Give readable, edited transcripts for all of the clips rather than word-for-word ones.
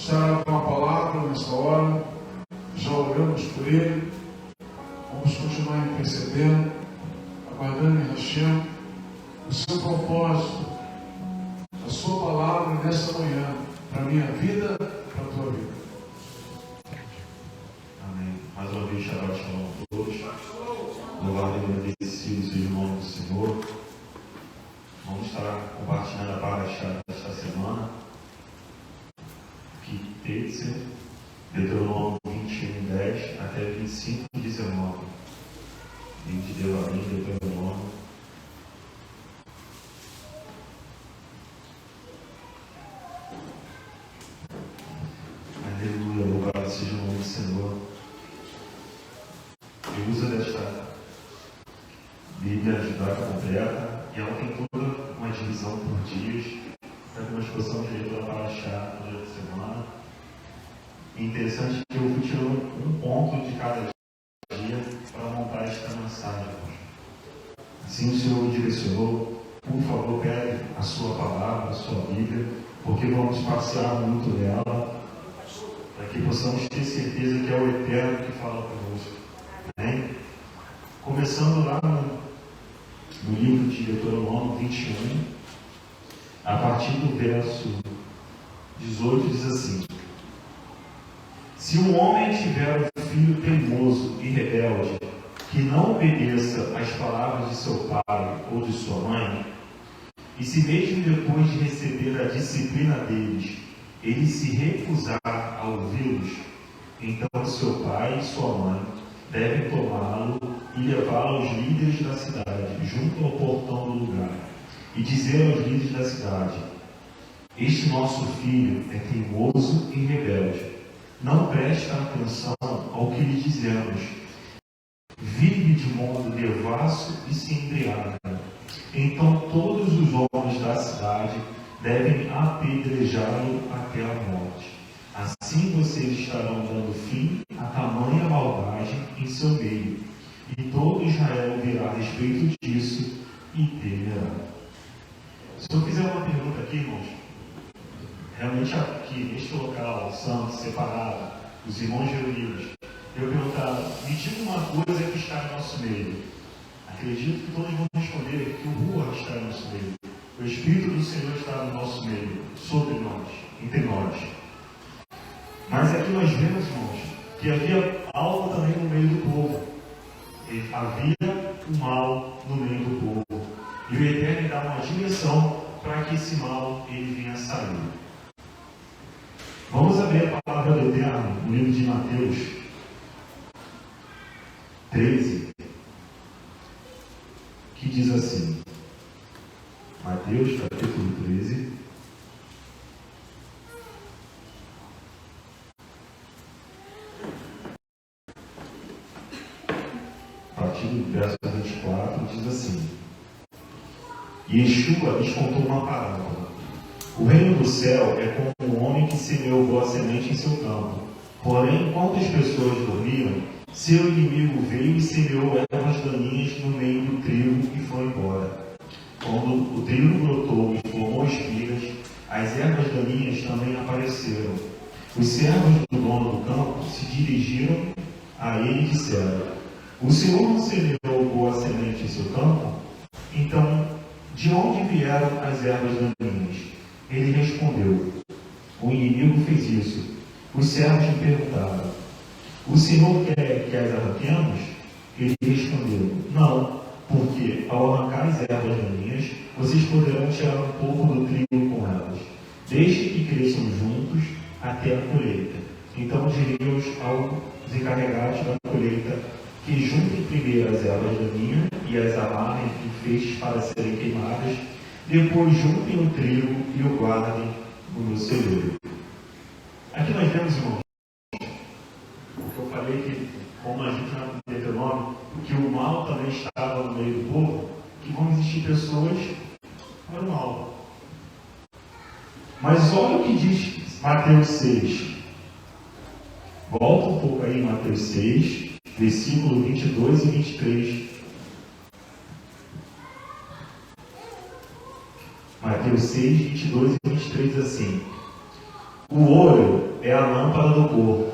estará com a palavra nessa hora. Já oramos por ele. Vamos continuar intercedendo, aguardando em Hashem o seu propósito, a sua palavra nessa manhã, para a minha vida, para a tua vida. Amém. Mais uma vez, Shabbat Shalom a todos. Louvado e agradecido seja o nome do Senhor. Vamos estar compartilhando a Parashá desta semana, que Tetzer, Deuteronômio 21, 10 até 25, 19. Livro de Devarim, Deuteronômio. Aleluia, louvado seja o nome do Senhor. Ele usa desta Bíblia judaica completa e ela tem toda uma divisão por dias para que nós possamos ler toda a Parashá durante a semana. É interessante que eu fui tirando um ponto de cada dia para montar esta mensagem. Assim o Senhor me direcionou. Por favor, pegue a sua palavra, a sua Bíblia, porque vamos passear muito nela, para que possamos ter certeza que é o Eterno que fala conosco. Amém? Começando lá no livro de Deuteronômio 21, a partir do verso 18, diz assim: se um homem tiver um filho teimoso e rebelde, que não obedeça às palavras de seu pai ou de sua mãe, e se mesmo depois de receber a disciplina deles, ele se recusar a ouvi-los, então seu pai e sua mãe devem tomá-lo e levá-lo aos líderes da cidade, junto ao portão do lugar, e dizer aos líderes da cidade: este nosso filho é teimoso e rebelde, não presta atenção ao que lhe dizemos, vive de modo devasso e se embriaga. Então todos os homens da cidade devem apedrejá-lo até a morte. Assim vocês estarão dando fim a tamanha maldade em seu meio, e todo Israel ouvirá a respeito disso e temerá. Se eu fizer uma pergunta aqui, irmãos, realmente aqui, neste local santo, separado, os irmãos reunidos, eu perguntar, me diga uma coisa que está em nosso meio. Acredito que todos vão responder que o Ruach está em nosso meio. O Espírito do Senhor está no nosso meio, sobre nós, entre nós. Mas aqui nós vemos, irmãos, que havia algo também no meio do povo. Havia o mal no meio do povo. E o Eterno dá uma direção para que esse mal ele venha a sair. Vamos abrir a palavra do Eterno no livro de Mateus 13, que diz assim. Mateus capítulo 13. A partir do verso 24, diz assim: Yeshua lhes contou uma parábola. O reino do céu é como um homem que semeou boa semente em seu campo. Porém, enquanto as pessoas dormiam, seu inimigo veio e semeou ervas daninhas no meio do trigo e foi embora. Quando o trigo brotou e formou espigas, as ervas daninhas também apareceram. Os servos do dono do campo se dirigiram a ele e disseram: o Senhor não semeou boa semente em seu campo? Então, de onde vieram as ervas daninhas? Ele respondeu: o inimigo fez isso. Os servos lhe perguntaram: o Senhor quer que as arranquemos? Ele respondeu: não, porque ao arrancar as ervas daninhas, vocês poderão tirar um pouco do trigo com elas. Deixe que cresçam juntos até a colheita. Então direi aos encarregados da colheita que juntem primeiro as ervas daninhas e as amarrem em feixes para serem queimadas, depois juntem o trigo e o guardem no celeiro. Aqui nós vemos, irmãos, o que eu falei que, como a gente já Deuteronômio, que o mal também estava no meio do povo, que vão existir pessoas para o mal. Mas olha o que diz Mateus 6. Volta um pouco aí em Mateus 6, versículo 22 e 23. Mateus 6, 22 e 23 assim: O olho é a lâmpada do corpo.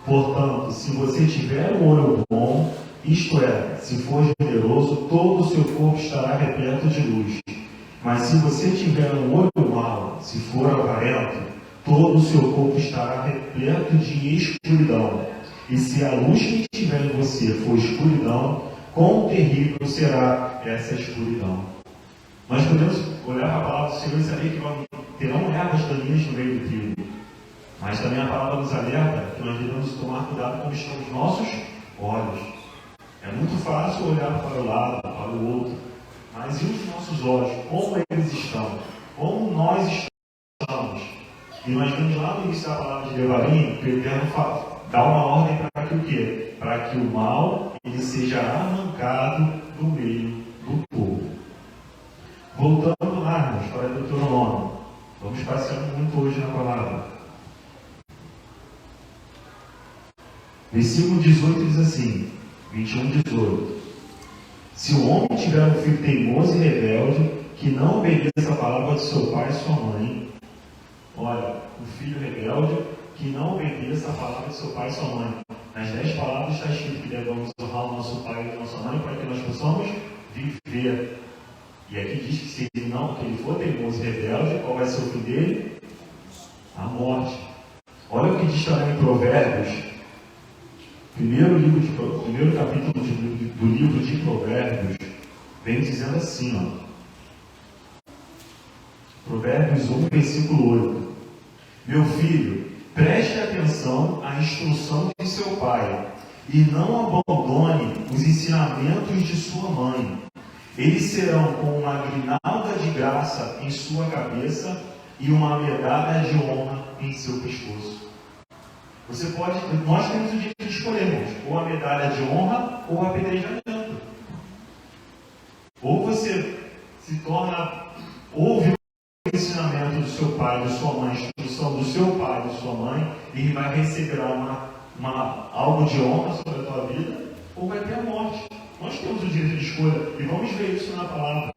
Portanto, se você tiver um olho bom, isto é, se for generoso, todo o seu corpo estará repleto de luz. Mas se você tiver um olho mau, se for avarento, todo o seu corpo estará repleto de escuridão. E se a luz que estiver em você for escuridão, quão terrível será essa escuridão. Nós podemos olhar para a palavra do Senhor e saber que terão ervas daninhas no meio do trigo. Mas também a palavra nos alerta que nós devemos tomar cuidado como estão os nossos olhos. É muito fácil olhar para o lado, para o outro, mas e os nossos olhos? Como eles estão? Como nós estamos? E nós vemos lá no início da palavra de Devarim, que o Eterno dá uma ordem para que o quê? Para que o mal ele seja arrancado do meio do povo. Voltando lá, irmãos, para Deuteronômio. Vamos passeando muito hoje na palavra. Versículo 18 diz assim, 21, 18. Se o homem tiver um filho teimoso e rebelde, que não obedeça a palavra de seu pai e sua mãe. Olha, um filho rebelde que não obedeça a palavra de seu pai e sua mãe. Nas 10 palavras está escrito que devemos honrar o nosso pai e a nossa mãe para que nós possamos viver. E aqui diz que se ele não, que ele for teimoso e rebelde, qual vai ser o fim dele? A morte. Olha o que diz também em Provérbios. Primeiro capítulo do livro de Provérbios vem dizendo assim, ó. Provérbios 1, versículo 8. Meu filho, preste atenção à instrução de seu pai e não abandone os ensinamentos de sua mãe. Eles serão como uma grinalda de graça em sua cabeça e uma medalha de honra em seu pescoço. Nós temos o direito de escolhermos ou a medalha de honra ou o apedrejamento. Ou você se torna, ouve o ensinamento do seu pai, de sua mãe, a instrução do seu pai, de sua mãe, e vai receber algo de honra sobre a tua vida, ou vai ter a morte. Nós temos o direito de escolha, e vamos ver isso na palavra.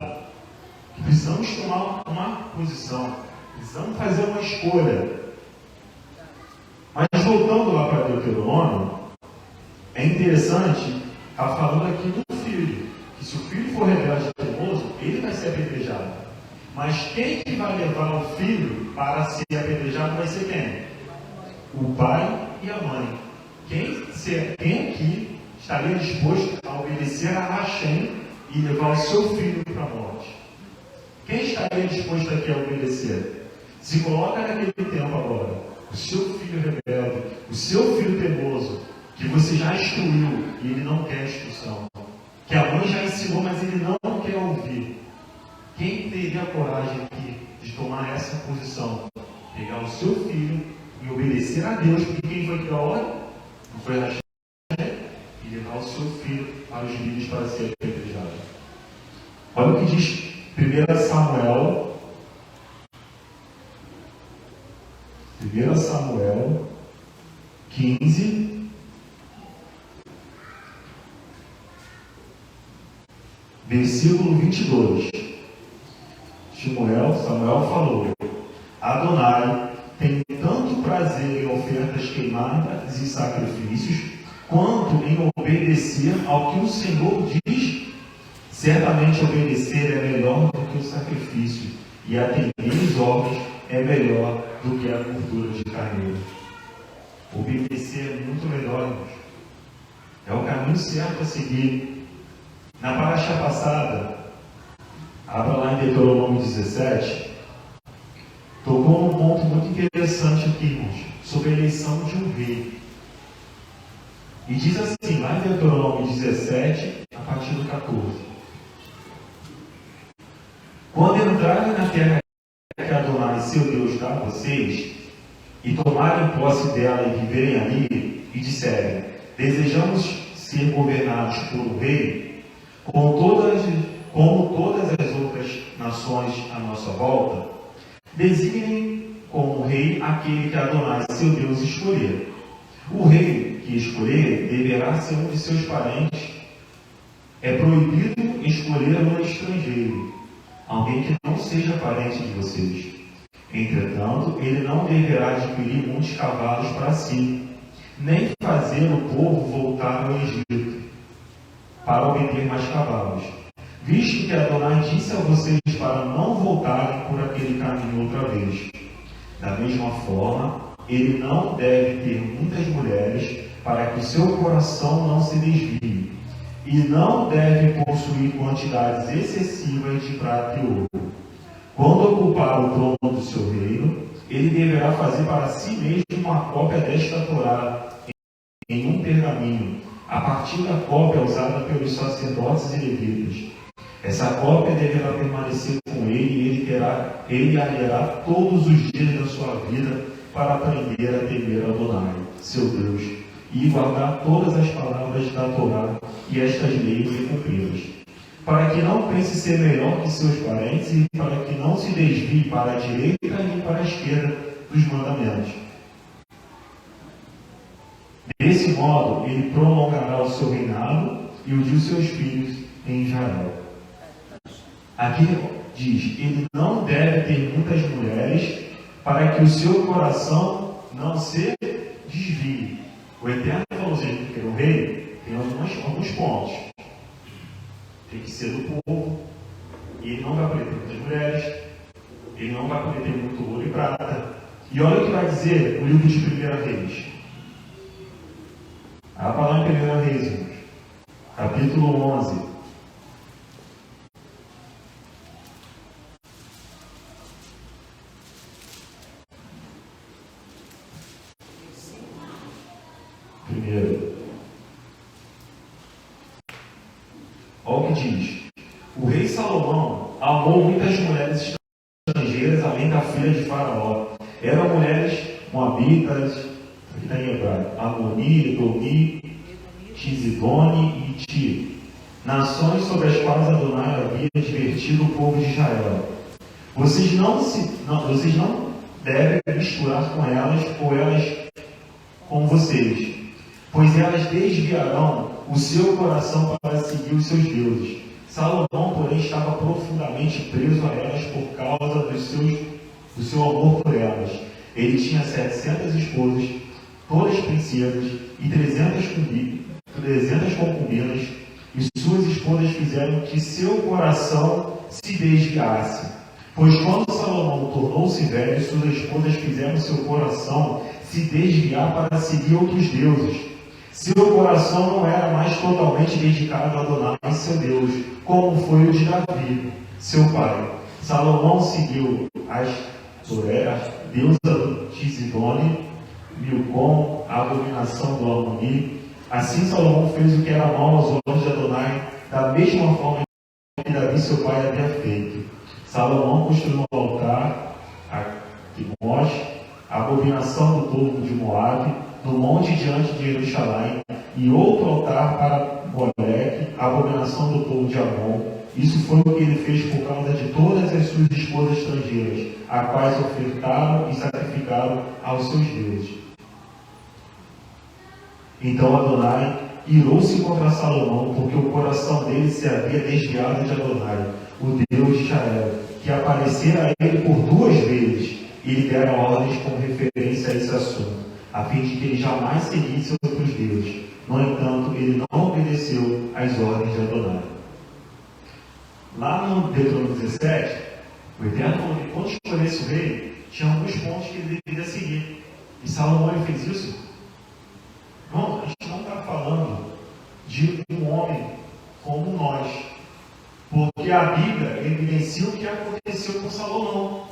Precisamos tomar uma posição, precisamos fazer uma escolha. Mas voltando lá para Deuteronômio, é interessante, está falando aqui do filho, que se o filho for rebelde e teimoso, ele vai ser apedrejado. Mas quem que vai levar o filho para ser apedrejado vai ser quem? O pai e a mãe. Quem aqui estaria disposto a obedecer a Hashem e levar o seu filho para a morte? Quem estaria disposto aqui a obedecer? Se coloca naquele tempo agora. O seu filho rebelde, o seu filho teimoso, que você já instruiu e ele não quer instrução, que a mãe já ensinou, mas ele não quer ouvir. Quem teria a coragem aqui de tomar essa posição? Pegar o seu filho e obedecer a Deus, porque quem foi que deu a ordem? Não foi a Hashem, e levar o seu filho para os líderes para ser apedrejado. Olha o que diz 1 Samuel 15, versículo 22. Samuel falou: Adonai tem tanto prazer em ofertas queimadas e sacrifícios, quanto em obedecer ao que o Senhor diz. Certamente obedecer é melhor do que o sacrifício, e atender os ordens é melhor do que a gordura de carneiro. Obedecer é muito melhor, irmãos. É o caminho certo a seguir. Na paraxá passada, abra lá em Deuteronômio 17, tocou num ponto muito interessante aqui, irmãos, sobre a eleição de um rei. E diz assim, lá em Deuteronômio 17, a partir do 14. Quando entrarem na terra que Adonai, seu Deus, dá a vocês, e tomarem posse dela e viverem ali, e disserem: desejamos ser governados por um rei, como todas as outras nações à nossa volta, designem como rei aquele que Adonai, seu Deus, escolher. O rei que escolher deverá ser um de seus parentes. É proibido escolher um estrangeiro, alguém que não seja parente de vocês. Entretanto, ele não deverá adquirir muitos cavalos para si, nem fazer o povo voltar ao Egito, para obter mais cavalos. Visto que Adonai disse a vocês para não voltarem por aquele caminho outra vez. Da mesma forma, ele não deve ter muitas mulheres, para que o seu coração não se desvie, e não deve possuir quantidades excessivas de prata e ouro. Quando ocupar o trono do seu reino, ele deverá fazer para si mesmo uma cópia desta Torá em um pergaminho, a partir da cópia usada pelos sacerdotes e levitas. Essa cópia deverá permanecer com ele e ele a lerá todos os dias da sua vida para aprender a temer Adonai, seu Deus, e guardar todas as palavras da Torá e estas leis e cumpri-las, para que não pense ser melhor que seus parentes e para que não se desvie para a direita nem para a esquerda dos mandamentos. Desse modo, ele prolongará o seu reinado e o de seus filhos em Israel. Aqui diz, ele não deve ter muitas mulheres para que o seu coração não se desvie. O Eterno falou assim, porque o rei tem alguns pontos. Tem que ser do povo, e ele não vai poder ter muitas mulheres, ele não vai poder ter muito ouro e prata. E olha o que vai dizer o livro de 1 Reis. A palavra em 1 Reis, irmãos, capítulo 11. Primeiro, olha o que diz. O rei Salomão amou muitas mulheres estrangeiras, além da filha de Faraó. Eram mulheres moabitas, aqui está em hebraico, Amoni, Edomi, Tizidone e Ti, nações sobre as quais Adonai havia divertido o povo de Israel. Vocês não devem misturar com elas ou elas com vocês, pois elas desviarão o seu coração para seguir os seus deuses. Salomão, porém, estava profundamente preso a elas por causa do seu amor por elas. Ele tinha 700 esposas, todas princesas, e 300 concubinas, e suas esposas fizeram que seu coração se desviasse. Pois quando Salomão tornou-se velho, suas esposas fizeram seu coração se desviar para seguir outros deuses. Seu coração não era mais totalmente dedicado a Adonai, seu Deus, como foi o de Davi, seu pai. Salomão seguiu as Toré, deusa do Tizidone, Milcom, a abominação do Amoni. Assim Salomão fez o que era mal aos olhos de Adonai, da mesma forma que Davi, seu pai, havia feito. Salomão construiu um altar a Quimós, a abominação do povo de Moabe, no monte diante de Jerusalém, e outro altar para Moleque, a abominação do povo de Amon. Isso foi o que ele fez por causa de todas as suas esposas estrangeiras, a quais ofertaram e sacrificaram aos seus deuses. Então Adonai irou-se contra Salomão, porque o coração dele se havia desviado de Adonai, o Deus de Israel, que aparecera a ele por 2 vezes, e lhe deram ordens com referência a esse assunto, a fim de que ele jamais seguisse outros deuses. No entanto, ele não obedeceu às ordens de Adonai. Lá no Deuteronômio 17, o Eterno falou que quando escolhesse o rei, tinha alguns pontos que ele deveria seguir. E Salomão ele fez isso. Não, a gente não está falando de um homem como nós, porque a Bíblia evidencia o que aconteceu com Salomão.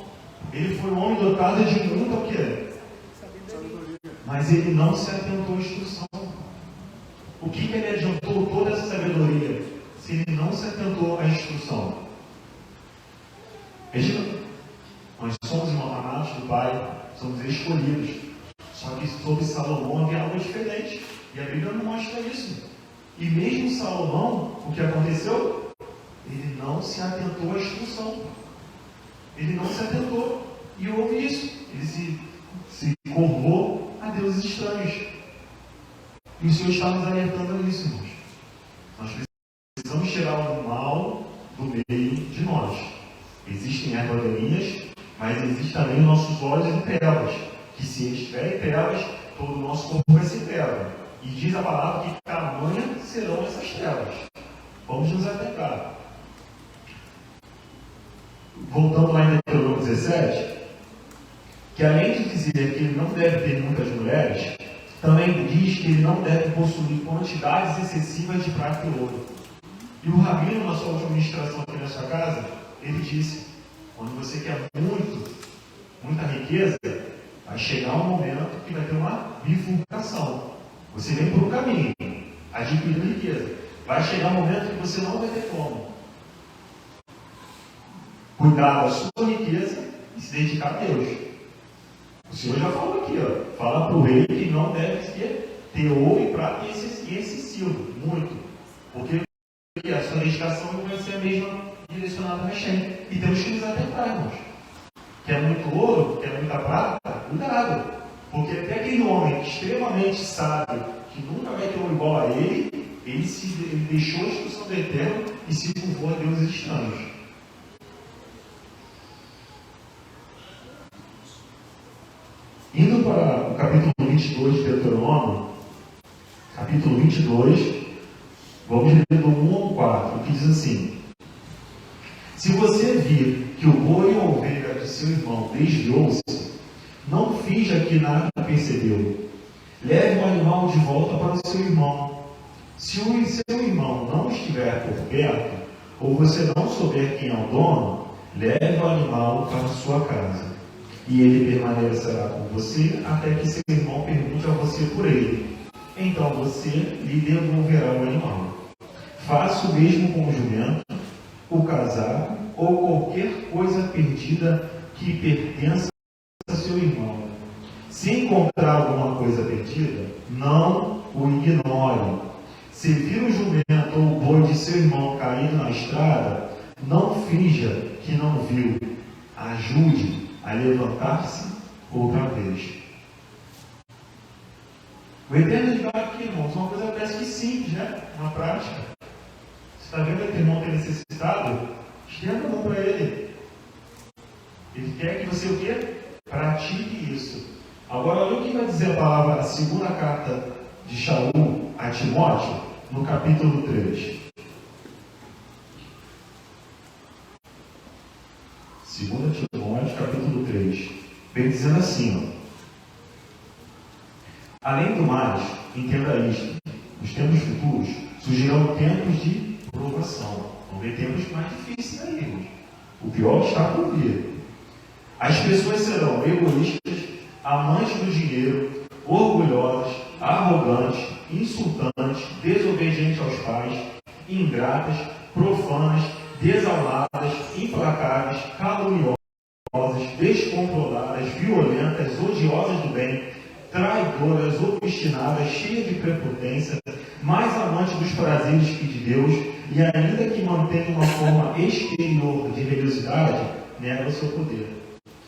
Ele foi um homem dotado de muita o quê? Mas ele não se atentou à instrução. O que ele adiantou toda essa sabedoria se ele não se atentou à instrução? Veja, nós somos amados do Pai, somos escolhidos. Só que sobre Salomão havia algo diferente. E a Bíblia não mostra isso. E mesmo Salomão, o que aconteceu? Ele não se atentou à instrução. Ele não se atentou. E houve isso. Ele se curvou a deuses estranhos. E o Senhor está nos alertando a isso, irmãos. Nós precisamos tirar o mal do meio de nós. Existem ervas daninhas mas existem também os nossos olhos em trevas, que se eles estiverem em trevas, todo o nosso corpo vai ser treva. E diz a palavra que tamanha serão essas trevas. Vamos nos atentar. Voltando lá em Deuteronômio 17, que além de dizer que ele não deve ter muitas mulheres, também diz que ele não deve possuir quantidades excessivas de prata e ouro. E o rabino, na sua última ministração aqui nessa casa, ele disse: quando você quer muita riqueza, vai chegar um momento que vai ter uma bifurcação. Você vem por um caminho, adquirindo riqueza. Vai chegar um momento que você não vai ter como cuidar da sua riqueza e se dedicar a Deus. O Senhor já falou aqui, ó, fala para o rei que não deve ter ouro e prata excessivo, muito. Porque a sua dedicação não vai ser a mesma direcionada a Hashem. E temos que nos atentar, irmãos. Quer muito ouro, quer muita prata, cuidado. Porque até aquele homem extremamente sábio, que nunca vai ter um igual a ele, ele deixou a instrução do Eterno e se curvou a deuses estranhos. Indo para o capítulo 22 de Deuteronômio, capítulo 22, vamos ler do 1 ao 4, que diz assim: se você vir que o boi ou a ovelha de seu irmão desviou-se, não finja que nada percebeu. Leve o animal de volta para o seu irmão. Se o seu irmão não estiver por perto, ou você não souber quem é o dono, leve o animal para a sua casa. E ele permanecerá com você até que seu irmão pergunte a você por ele. Então você lhe devolverá o animal. Faça o mesmo com o jumento, o casaco ou qualquer coisa perdida que pertença a seu irmão. Se encontrar alguma coisa perdida, não o ignore. Se vir o jumento ou o boi de seu irmão caído na estrada, não finja que não viu. Ajude a levantar-se outra vez. O Eterno diz aqui, irmãos, uma coisa parece que simples, né? Uma prática. Você está vendo que o irmão tem necessitado? Estenda a mão para ele. Ele quer que você o quê? Pratique isso. Agora, olha o que vai dizer a palavra, a segunda carta de Shaul a Timóteo, no capítulo 3. Segunda Timóteo, capítulo 3. Vem dizendo assim, ó: além do mais, entenda isto: nos tempos futuros surgirão tempos de provação. Vão ver tempos mais difíceis aí, irmãos. O pior está por vir. As pessoas serão egoístas, amantes do dinheiro, orgulhosas, arrogantes, insultantes, desobedientes aos pais, ingratas, profanas, desalmadas, implacáveis, caluniosas, descontroladas, violentas, odiosas do bem, traidoras, obstinadas, cheias de prepotência, mais amantes dos prazeres que de Deus, e ainda que mantenham uma forma exterior de religiosidade, nega o seu poder.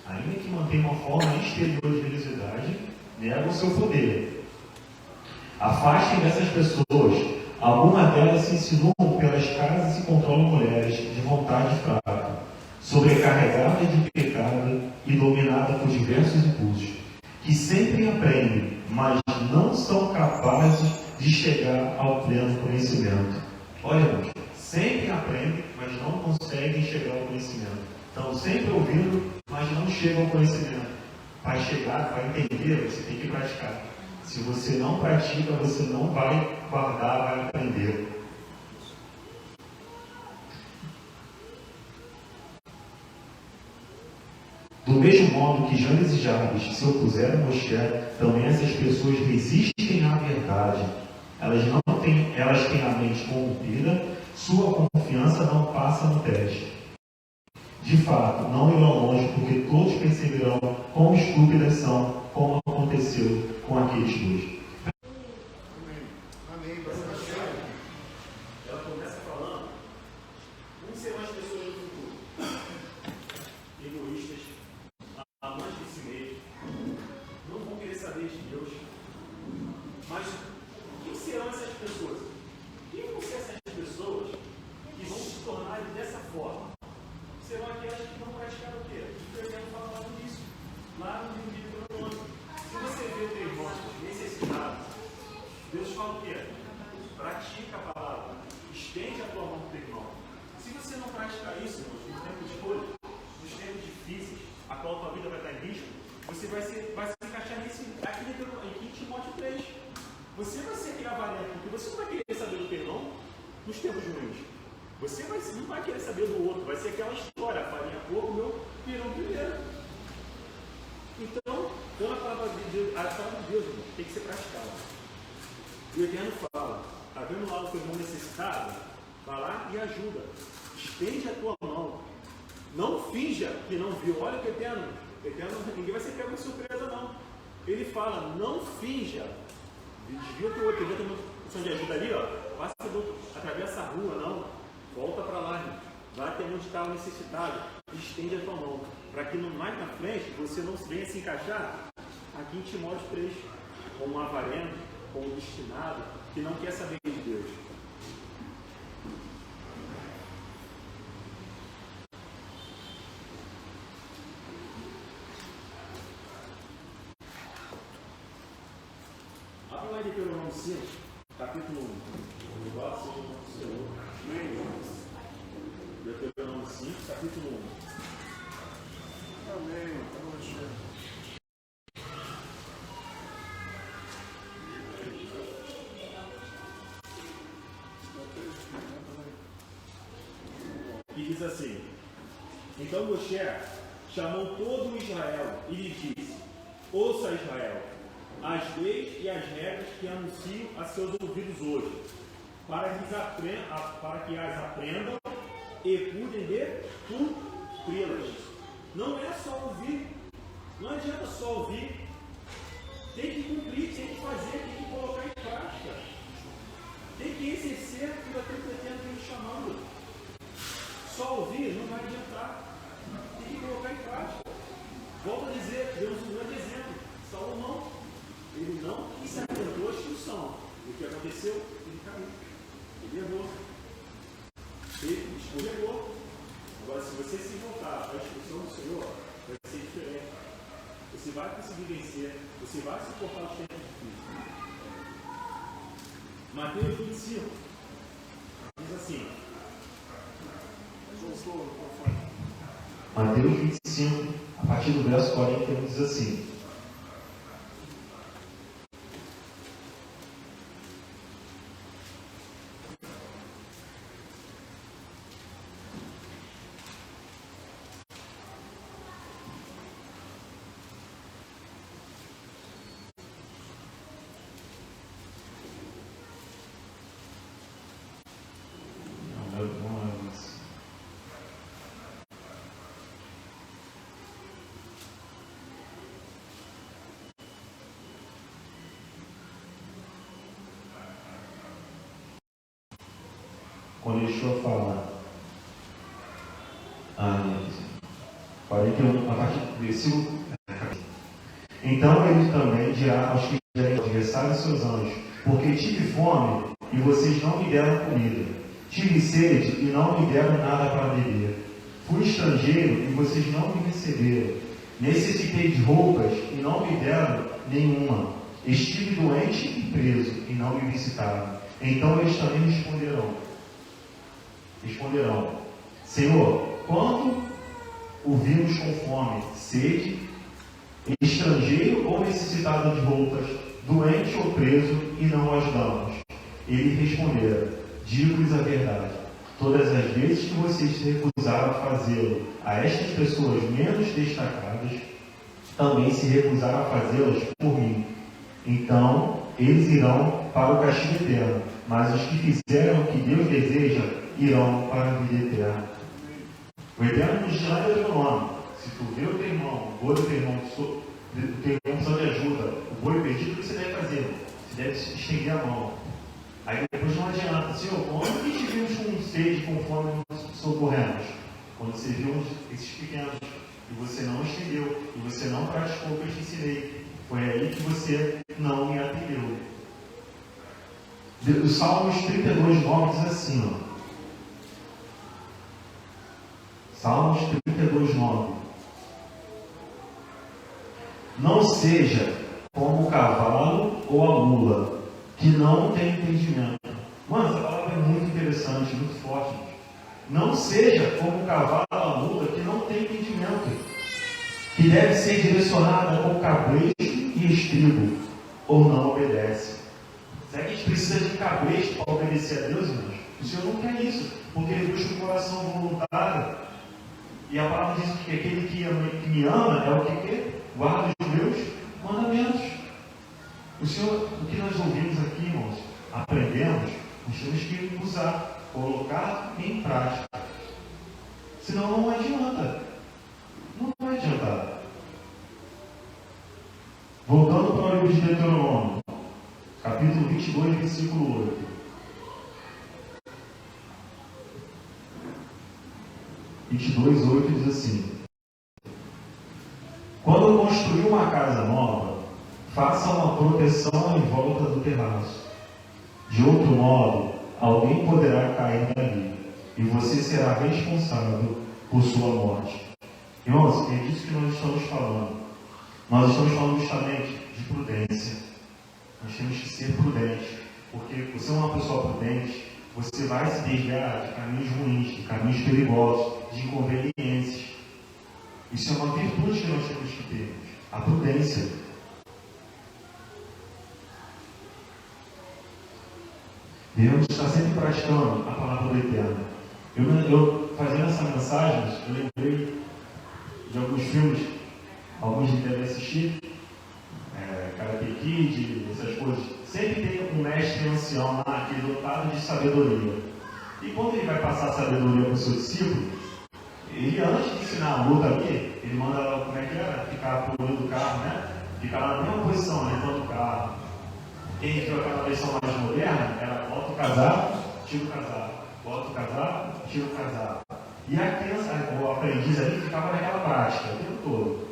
Ainda que mantenha uma forma exterior de religiosidade, nega o seu poder. Afastem dessas pessoas. Algumas delas se insinuam pelas casas e controlam mulheres de vontade fraca, sobrecarregada de pecado e dominada por diversos impulsos, que sempre aprendem, mas não são capazes de chegar ao pleno conhecimento. Olha, irmãos, sempre aprendem, mas não conseguem chegar ao conhecimento. Estão sempre ouvindo, mas não chegam ao conhecimento. Para chegar, para entender, você tem que praticar. Se você não pratica, você não vai guardar, vai aprender. Do mesmo modo que Janes e Jarbes se opuseram a Moshe, também essas pessoas resistem à verdade. Elas têm a mente corrompida, sua confiança não passa no teste. De fato, não irão longe, porque todos perceberão quão estúpidas são, como aconteceu com aqueles dois. Amém. Ela começa falando: como serão as pessoas do futuro? Egoístas, amantes de si mesmos, não vão querer saber de Deus. Mas quem serão essas pessoas? Quem vão ser essas pessoas que vão se tornar dessa forma? Serão aquelas que não praticaram o quê? O que o Eterno fala lá no livro de Deuteronômio. Se você vê teu irmão necessitado, Deus fala o quê? Pratica a palavra, estende a tua mão para o teu irmão. Se você não praticar isso, nos tempos de hoje, nos tempos difíceis, a qual tua vida vai estar em risco, você vai se encaixar aqui em Timóteo 3. Você vai ser aquele avarento, porque você não vai querer saber do teu irmão nos tempos ruins. Você não vai querer saber do outro, vai ser aquela história, a farinha pouco, meu pirão primeiro. Então, quando a palavra de Deus, irmão, tem que ser praticada. E o Eterno fala, está vendo lá o teu irmão necessitado? Vai lá e ajuda. Estende a tua mão. Não finja que não viu. Olha o que o Eterno, ninguém vai ser pego de surpresa, não. Ele fala, não finja. Desvia o teu outro, tem uma opção de ajuda ali, ó. Atravessa a rua, não. Volta para lá, irmão. Vai até onde está o necessitado. Estende a tua mão. Para que mais na frente você não venha se encaixar aqui em Timóteo 3, como um avarento, como um destinado, que não quer saber de Deus. Abra lá em Deuteronômio 5, capítulo 1. Louvado seja o nome do Senhor. Deuteronômio 5, capítulo 1. Amém. E diz assim: então Moshe chamou todo o Israel e lhe disse: ouça, Israel, as leis e as regras que anuncio a seus ouvidos hoje, para que as aprendam e cuidem de cumpri-las. Não é só ouvir, não adianta só ouvir, tem que cumprir, tem que fazer, tem que colocar em prática, tem que exercer aquilo que o Eterno tem chamando. Só ouvir não vai adiantar, tem que colocar em prática. Volto a dizer, Deus um grande exemplo. Salomão, ele não se atentou à instrução. O que aconteceu? Ele caiu, ele errou, ele escorregou. Agora, se você se voltar à instrução do Senhor, vai ser diferente. Você vai conseguir vencer, você vai suportar os tempos difíceis. Mateus 25 diz assim. Mateus 25, a partir do verso 40, diz assim: quando ele estou a falar, 41, a partir do versículo. Então ele também dirá aos que quiserem adversários seus anjos: porque tive fome e vocês não me deram comida, tive sede e não me deram nada para beber, fui estrangeiro e vocês não me receberam, necessitei de roupas e não me deram nenhuma, estive doente e preso e não me visitaram. Então eles também responderão: Senhor, quando o vimos com fome, sede, estrangeiro ou necessitado de roupas, doente ou preso, e não as damos? Ele responderá: digo-lhes a verdade, todas as vezes que vocês se recusaram a fazê-lo a estas pessoas menos destacadas, também se recusaram a fazê-las por mim. Então eles irão para o castigo eterno, mas os que fizeram o que Deus deseja irão para a vida eterna. O Eterno nos diz lá em Deuteronômio: se tu vê o teu irmão, o boi do teu irmão precisando de ajuda, o boi perdido, o que você deve fazer? Você deve estender a mão. Aí depois não adianta: Senhor, quando que te vimos com sede, com fome, nós socorremos? Quando você viu esses pequenos e você não estendeu, e você não praticou o que eu te ensinei, foi aí que você não me atendeu. O Salmos 32, 9 diz assim, ó. Salmos 32, 9. Não seja como o cavalo ou a mula, que não tem entendimento. Mano, essa palavra é muito interessante, muito forte. Não seja como o cavalo ou a mula, que não tem entendimento, que deve ser direcionada com cabresto e estribo, ou não obedece. Será que a gente precisa de cabresto para obedecer a Deus, irmãos? O Senhor não quer isso, porque Ele busca um coração voluntário. E a palavra diz que aquele que me ama é o que guarda os meus mandamentos. O Senhor, o que nós ouvimos aqui, irmãos, aprendemos, nós temos que usar, colocar em prática. Senão não adianta. Não vai adiantar. Voltando para o livro de Deuteronômio, capítulo 22, versículo 8. 22:8 diz assim: quando construir uma casa nova, faça uma proteção em volta do terraço. De outro modo, alguém poderá cair dali, e você será responsável por sua morte. Irmãos, é disso que nós estamos falando. Nós estamos falando justamente de prudência. Nós temos que ser prudentes, porque você é uma pessoa prudente, você vai se desviar de caminhos ruins, de caminhos perigosos, de inconveniências. Isso é uma virtude que nós temos que ter, a prudência. Devemos estar sempre praticando a palavra do Eterno. Eu fazendo essa mensagem, eu lembrei de alguns filmes, alguns de devem assistir, Karate Kid, essas coisas. Sempre tem um mestre ancião lá, que é dotado de sabedoria. E quando ele vai passar a sabedoria para o seu discípulo, ele, antes de ensinar a luta ali, ele manda ela, como é que era? Ficar pulando do carro, né? Ficar na mesma posição, né? Dentro do carro. Quem entrou aquela versão mais moderna, era bota o casaco, tira o casaco. Bota o casaco, tira o casaco. E a criança, o aprendiz ali, ficava naquela prática o tempo todo.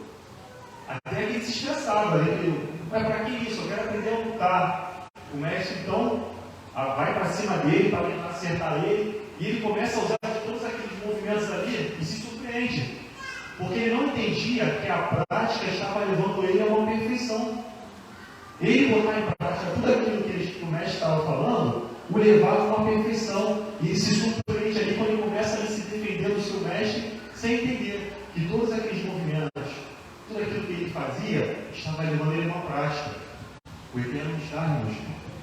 Até que ele se estressava. Ele, mas para que isso? Eu quero aprender a lutar. O mestre, então, vai para cima dele para tentar acertar ele. E ele começa a usar todos aqueles movimentos ali e se surpreende. Porque ele não entendia que a prática estava levando ele a uma perfeição. Ele botar em prática tudo aquilo que o mestre estava falando, o levava a uma perfeição. E ele se surpreende ali quando ele começa a se defender do seu mestre, sem entender que todos aqueles movimentos, tudo aquilo que ele fazia, estava levando ele a uma prática. O Eterno nos dá, irmãos,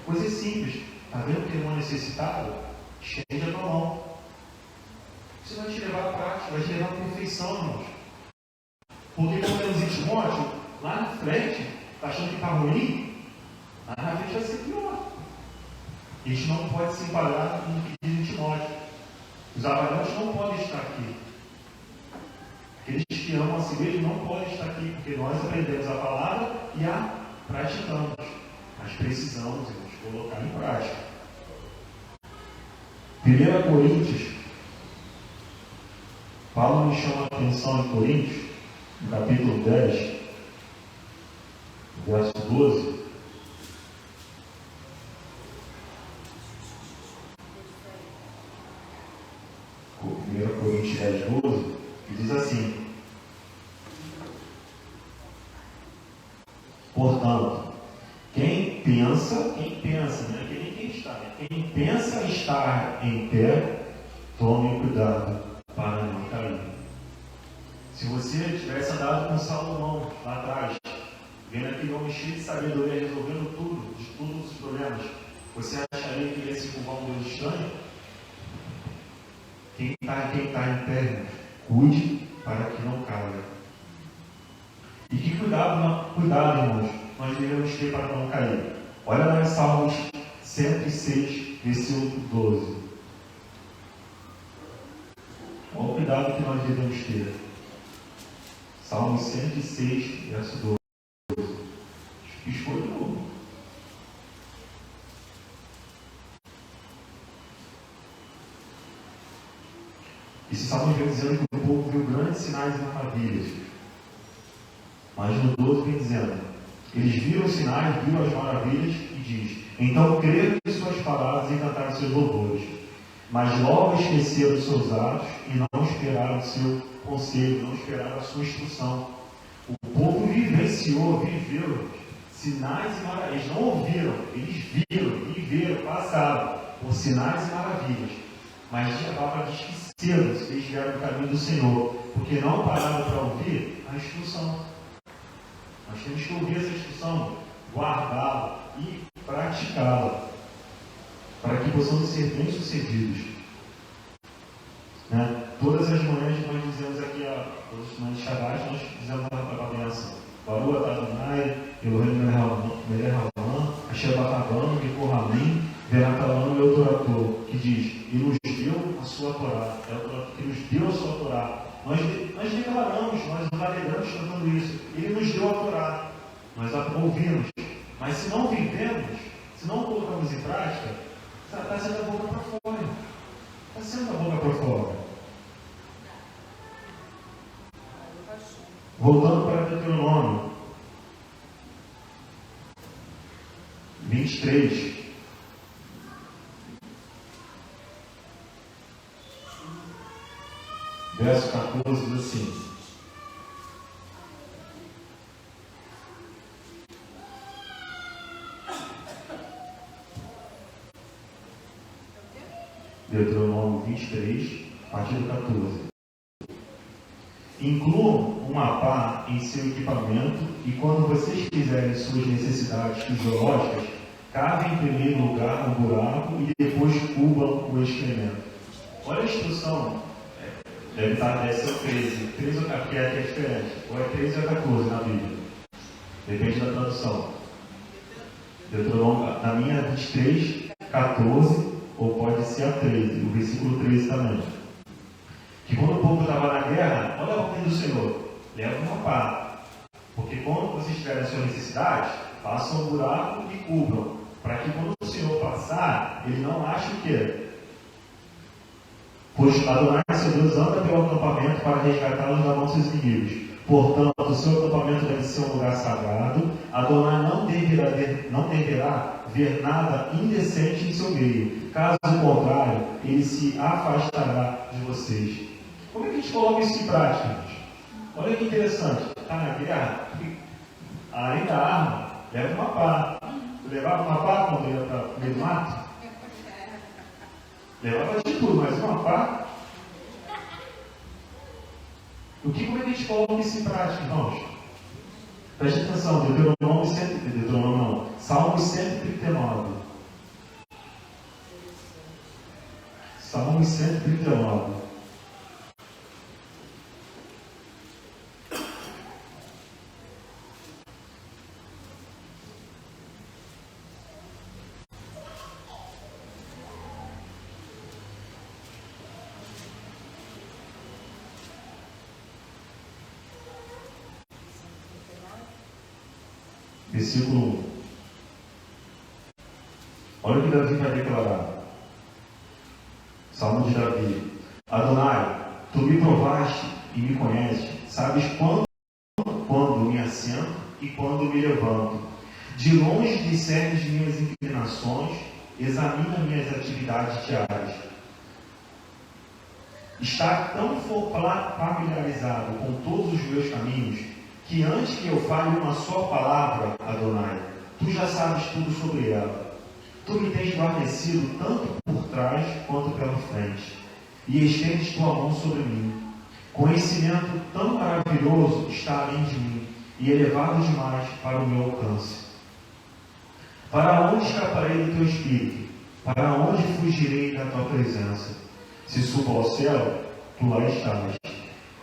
coisas simples. Está vendo que ele é um necessitado? Estende a tua mão. Isso vai te levar à prática, vai te levar à perfeição, irmãos. Porque quando temos em Timóteo, lá na frente, está achando que está ruim, lá na frente vai ser pior. A gente não pode se enquadrar no que diz em Timóteo. Os avarentos não podem estar aqui. Aqueles que amam a si mesmo não podem estar aqui, porque nós aprendemos a palavra e a praticamos. Mas precisamos, irmãos, colocar em prática. 1 Coríntios, Paulo me chama a atenção em Coríntios, no capítulo 10, verso 12. Coríntios 10, 12, que diz assim: portanto, quem pensa, né? Quem pensa estar em pé, tome cuidado para não cair. Se você tivesse andado com Salomão lá atrás, vendo aquele homem cheio de sabedoria, resolvendo tudo, de todos os problemas, você acharia que ele ia se curvar um Deus estranho? Quem está em pé, cuide para que não caia. E que cuidado, irmãos, nós devemos ter para não cair. Olha lá em Salmos 106, versículo 12. Olha o cuidado que nós devemos ter. Salmos 106, verso 12. Escolha de novo. Esse salmo vem dizendo que o povo viu grandes sinais e maravilhas. Mas no 12 vem dizendo: eles viram os sinais, viram as maravilhas, e diz: então creram em suas palavras e cantaram seus louvores. Mas logo esqueceram os seus atos e não esperaram o seu conselho, não esperaram a sua instrução. O povo vivenciou Senhor viveu sinais e maravilhas. Eles não ouviram, eles viveram, passaram por sinais e maravilhas. Mas a palavra diz que cedo eles vieram o caminho do Senhor, porque não pararam para ouvir a instrução. Nós temos que ouvir essa instrução, guardá-la e praticá-la, para que possamos ser bem-sucedidos. Né? Todas as manhãs nós dizemos aqui, todas as manhãs de Shabbat, nós dizemos a bênção. Baruch atah Adonai, Eloheinu melech haolam, asher bachanu b'kol Venatalano é o Torator, que diz, e nos deu a sua Torá, é o Torator que nos deu a sua Torá. Nós declaramos, nós validamos cantando isso. Ele nos deu a Torá, nós a ouvimos. Mas se não vivemos, se não colocamos em prática, está sendo a boca para fora. Está sendo a boca para fora. Voltando para Deuteronômio 23. Verso 14 diz assim: Deuteronômio 23, a partir do 14. Incluam uma pá em seu equipamento e quando vocês fizerem suas necessidades fisiológicas, cavem em primeiro lugar um buraco e depois cubam o excremento. Olha a instrução. Deve ser o 13 porque aqui é diferente. Ou é 13 ou é 14 na Bíblia. Depende da tradução. Deuteronômio, na minha 23, 14, ou pode ser a 13, o versículo 13 também. Que quando o povo estava na guerra, olha a ordem do Senhor, leva uma pá. Porque quando vocês tiverem a sua necessidade, façam um buraco e cubram. Para que quando o Senhor passar, ele não ache o quê? Pois Adonai, seu Deus, anda pelo acampamento para resgatá-los da mão dos seus inimigos. Portanto, o seu acampamento deve ser um lugar sagrado. Adonai não deverá ver nada indecente em seu meio. Caso contrário, ele se afastará de vocês. Como é que a gente coloca isso em prática, gente? Olha que interessante. Está na guerra, além da arma, leva uma pá. Levava uma pá quando ia para o meio do mato? Levava de tudo, mas uma pá. Como é que a gente coloca isso em prática, irmãos? Preste atenção, Salmo 139. Salmo 139. Versículo 1. Olha o que Davi vai declarar. Salmo de Davi. Adonai, tu me provaste e me conheces. Sabes quando me assento e quando me levanto. De longe discernes minhas inclinações, examina minhas atividades diárias. Está tão familiarizado com todos os meus caminhos, que antes que eu fale uma só palavra, Adonai, tu já sabes tudo sobre ela. Tu me tens guarnecido tanto por trás quanto pela frente, e estendes tua mão sobre mim. Conhecimento tão maravilhoso está além de mim, e elevado demais para o meu alcance. Para onde escaparei do teu espírito? Para onde fugirei da tua presença? Se subo ao céu, tu lá estás.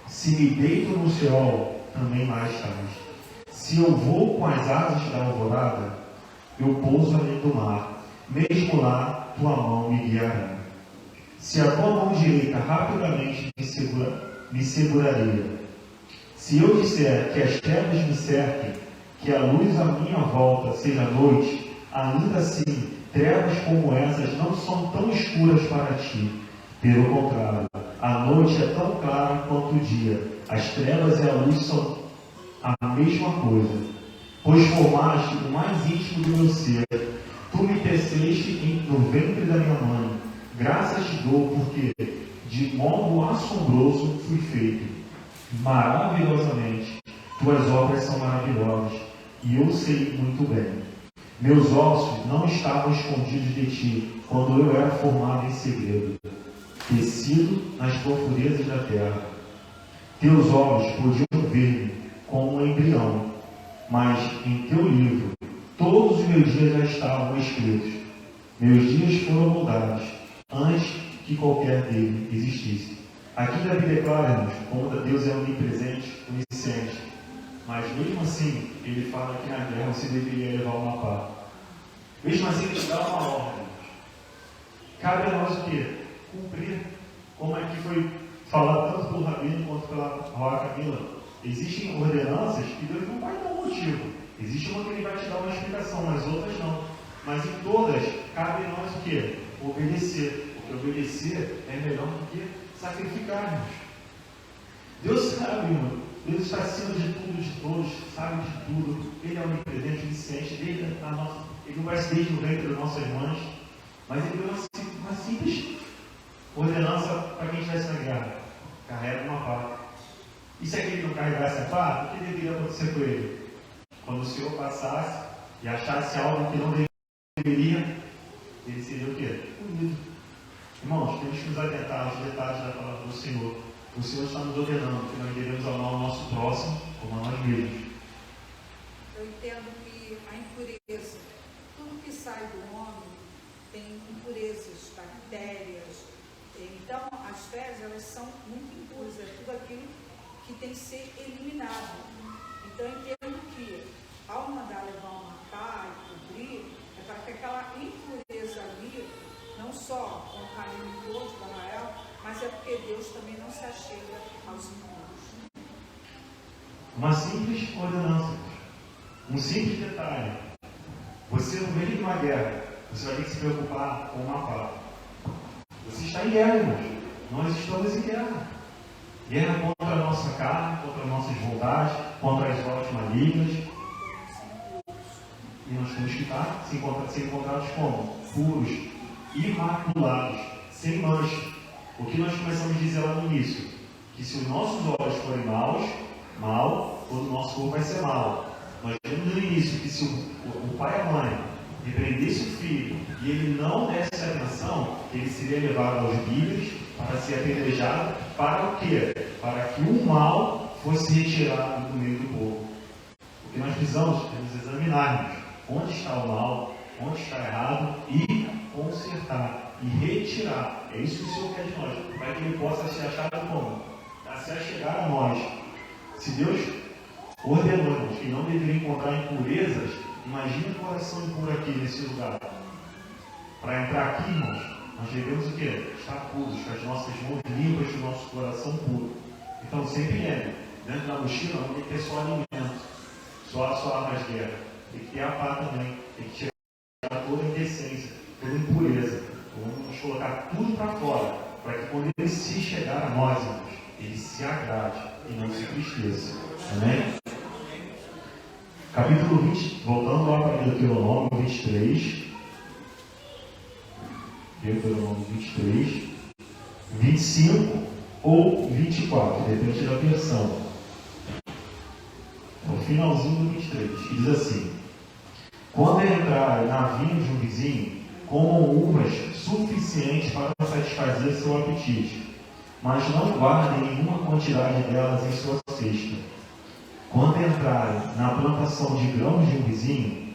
Se me deito no céu, também lá estás. Se eu vou com as asas da alvorada, eu pouso além do mar. Mesmo lá, tua mão me guiará. Se a tua mão direita rapidamente me seguraria. Se eu disser que as trevas me cerquem, que a luz à minha volta seja noite, ainda assim, trevas como essas não são tão escuras para ti. Pelo contrário, a noite é tão clara quanto o dia. As trevas e a luz são a mesma coisa. Pois formaste o mais íntimo do meu ser. Tu me teceste no ventre da minha mãe. Graças te dou, porque de modo assombroso fui feito. Maravilhosamente tuas obras são maravilhosas, e eu sei muito bem. Meus ossos não estavam escondidos de ti, quando eu era formado em segredo, tecido nas profundezas da terra. Teus olhos podiam ver-me como um embrião, mas em teu livro todos os meus dias já estavam escritos. Meus dias foram mudados antes que qualquer dele existisse. Aqui Davi declara-nos como Deus é onipresente, onisciente, mas mesmo assim ele fala que na guerra você deveria levar uma pá. Mesmo assim ele te dá uma ordem. Cabe a nós o quê? Cumprir. Como aqui foi falado tanto pelo Rabino quanto pela Roa Camila. Existem ordenanças que Deus não vai dar um motivo. Existe uma que ele vai te dar uma explicação, mas outras não. Mas em todas, cabe a nós o quê? Obedecer. Porque obedecer é melhor do que sacrificar-nos. Deus sabe, irmão. Deus está acima de tudo, de todos, sabe de tudo. Ele é onipresente, onisciente, ele não vai se desde o ventre das nossas mães. Mas ele deu uma simples ordenança para quem estivesse na guerra. Carrega uma pá. E se aquele não carregasse a pá, o que deveria acontecer com ele? Quando o Senhor passasse e achasse algo que não deveria, ele seria o quê? Punido. Irmãos, temos que nos atentar aos detalhes da palavra do Senhor. O Senhor está nos ordenando que nós devemos amar o nosso próximo como a nós mesmos. Eu entendo que a impureza, tudo que sai do homem tem impurezas, bactérias. Então, as fezes, elas são muito impuras, é tudo aquilo que tem que ser eliminado. Então, eu entendo que, ao mandar levar uma pá e cobrir, é para que aquela impureza ali, não só com o caminho todo de Israel, mas é porque Deus também não se achega aos impuros. Uma simples ordenança, um simples detalhe. Você no meio de uma guerra, você vai ter que se preocupar com uma pá. Você está em guerra, irmãos. Nós estamos em guerra. Guerra contra a nossa carne, contra as nossas vontades, contra as obras malignas. E nós temos que estar ser encontrados como? Puros, imaculados, sem mancha. O que nós começamos a dizer lá no início? Que se os nossos olhos forem mal, todo o nosso corpo vai ser mal. Nós vimos no início que se o pai e a mãe repreendesse o filho e ele não desse atenção, ele seria levado aos bíblios para ser apedrejado. Para o quê? Para que o mal fosse retirado do meio do povo. O que nós precisamos é nos examinarmos onde está o mal, onde está errado e consertar e retirar. É isso que o Senhor quer de nós, para que ele possa se achar como? A se achegar a nós. Se Deus ordenou-nos que não deveria encontrar impurezas, imagine o coração impuro aqui nesse lugar. Para entrar aqui, irmãos, nós devemos o quê? Estar puros, com as nossas mãos limpas e o nosso coração puro. Então sempre lembre, dentro da mochila não tem que ter só alimento, só armas de guerra. Tem que ter a pá também, tem que tirar toda a indecência, toda a impureza. Vamos colocar tudo para fora, para que quando ele se chegar a nós, irmãos, ele se agrade e não se entristeça. Amém? Capítulo 20, voltando lá para Deuteronômio 23. Deuteronômio 23, 25 ou 24, depende da versão. É o finalzinho do 23, que diz assim: quando entrar na vinha de um vizinho, comam uvas suficientes para satisfazer seu apetite, mas não guardem nenhuma quantidade delas em sua cesta. Quando entrarem na plantação de grãos de um vizinho,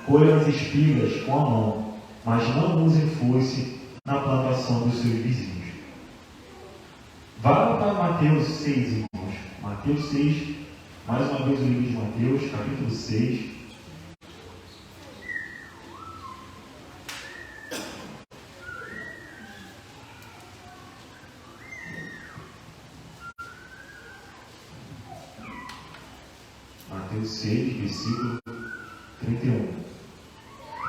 colham as espigas com a mão, mas não usem foice na plantação dos seus vizinhos. Vá para Mateus 6, irmãos. Mateus 6, mais uma vez o livro de Mateus, capítulo 6. Mateus 6, versículo 31.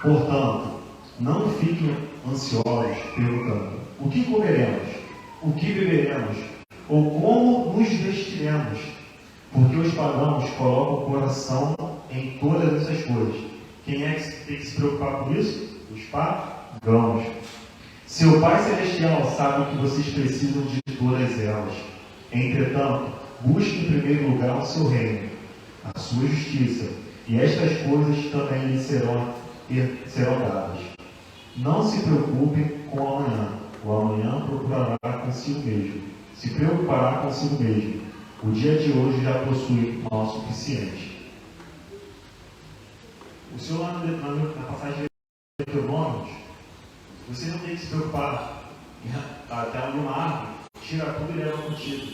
Portanto, não fiquem ansiosos perguntando: o que comeremos? O que beberemos? Ou como nos vestiremos? Porque os pagãos colocam o coração em todas essas coisas. Quem é que tem que se preocupar com isso? Os pagãos. Seu Pai Celestial sabe que vocês precisam de todas elas. Entretanto, busque em primeiro lugar o seu reino, a sua justiça, e estas coisas também lhe serão dadas. Não se preocupe com o amanhã procurará consigo mesmo, se preocupará consigo mesmo. O dia de hoje já possui mal suficiente. O Senhor, na passagem de Deuteronômio, você não tem que se preocupar até onde uma árvore, tira tudo e leva contigo.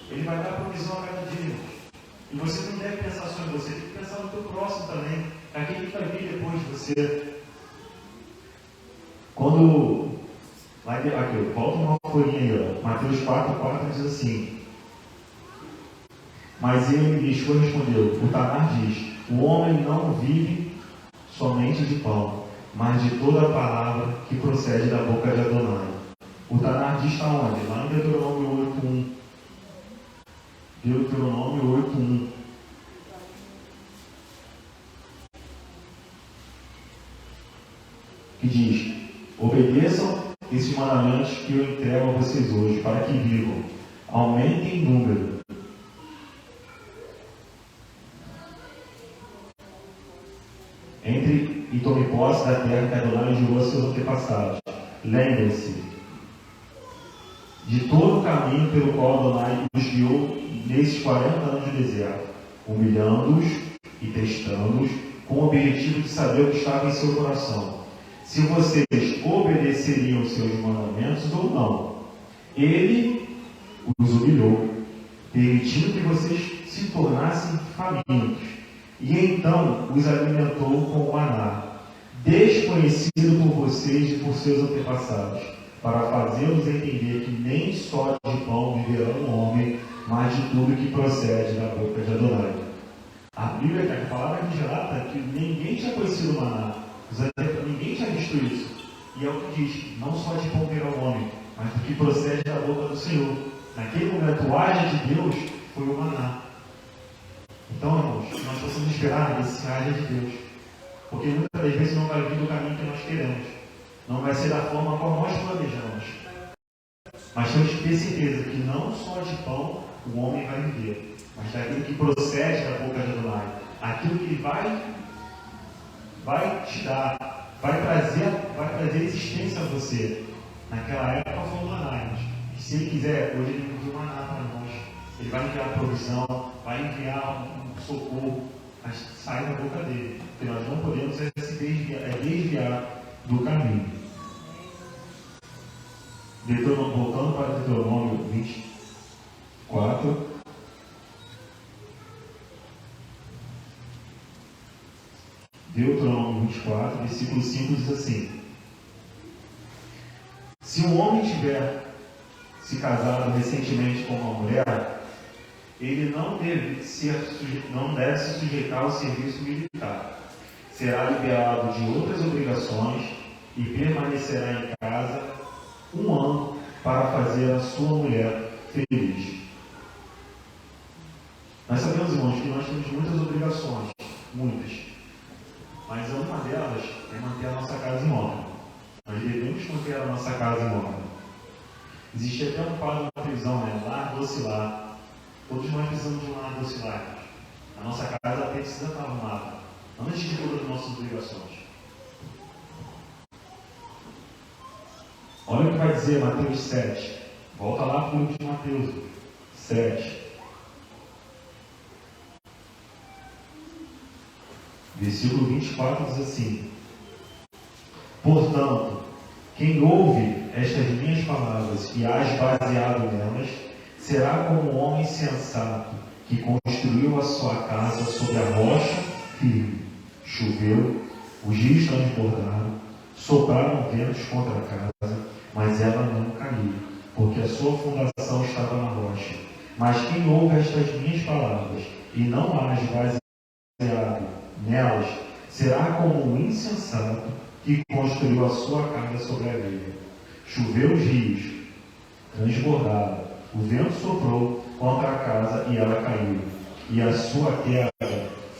Ele vai dar provisão a cada dia. E você não deve pensar só em você, tem que pensar no teu próximo também, naquele que vai vir depois de você. Quando, aqui, volta uma folhinha aí, ó. Mateus 4,4 diz assim: mas ele lhes respondeu, o Tanar diz, o homem não vive somente de pão, mas de toda a palavra que procede da boca de Adonai. O Tanar diz está onde? Lá em Deuteronômio 8,1. Deuteronômio 8,1. Que diz: obedeçam esses mandamentos que eu entrego a vocês hoje, para que vivam, aumentem em número. Entre e tome posse da terra que Adonai jurou a seus antepassados. Lembrem-se de todo o caminho pelo qual Adonai os guiou nesses 40 anos de deserto, humilhando-os e testando-os, com o objetivo de saber o que estava em seu coração, se vocês obedeceriam os seus mandamentos ou não. Ele os humilhou, permitindo que vocês se tornassem famintos, e então os alimentou com o maná, desconhecido por vocês e por seus antepassados, para fazê-los entender que nem só de pão viverá um homem, mas de tudo que procede da boca de Adonai. A Bíblia, a palavra que relata que ninguém tinha conhecido o maná, ninguém tinha visto isso. E é o que diz: não só de pão viverá um homem, mas do que procede da boca do Senhor. Naquele momento, o haja de Deus foi o maná. Então, irmãos, nós possamos esperar esse haja de Deus, porque muitas das vezes não vai vir do caminho que nós queremos, não vai ser da forma como nós planejamos, mas temos que ter certeza que não só de pão o homem vai viver, mas daquilo que procede da boca de Adonai, aquilo que vai te dar, vai trazer existência a você. Naquela época foi o maná, irmãos. E se ele quiser, hoje ele enviou maná para nós. Ele vai enviar provisão, vai enviar um socorro, mas sai da boca dele. Porque nós não podemos se desviar do caminho. Voltando para Deuteronômio 24. Deuteronômio 24, versículo 5 diz assim: se um homem tiver se casado recentemente com uma mulher, ele não deve se sujeitar ao serviço militar. Será liberado de outras obrigações e permanecerá em casa 1 ano para fazer a sua mulher feliz. Nós sabemos, irmãos, que nós temos muitas obrigações, muitas. Mas uma delas é manter a nossa casa em ordem. Nós devemos manter a nossa casa em ordem. Existe até um quadro na televisão, lar docilar. Todos nós precisamos de um lar docilar. A nossa casa precisa estar arrumada, antes de todas as nossas obrigações. Olha o que vai dizer Mateus 7. Volta lá para o livro de Mateus 7. Versículo 24 diz assim: portanto, quem ouve estas minhas palavras e as baseado nelas, será como um homem sensato que construiu a sua casa sobre a rocha firme. Choveu, os rios transbordaram, sopraram ventos contra a casa, mas ela não caiu, porque a sua fundação estava na rocha. Mas quem ouve estas minhas palavras e não as baseado nelas, será como um insensato que construiu a sua casa sobre a areia. Choveu os rios, transbordaram, o vento soprou contra a casa e ela caiu. E a sua queda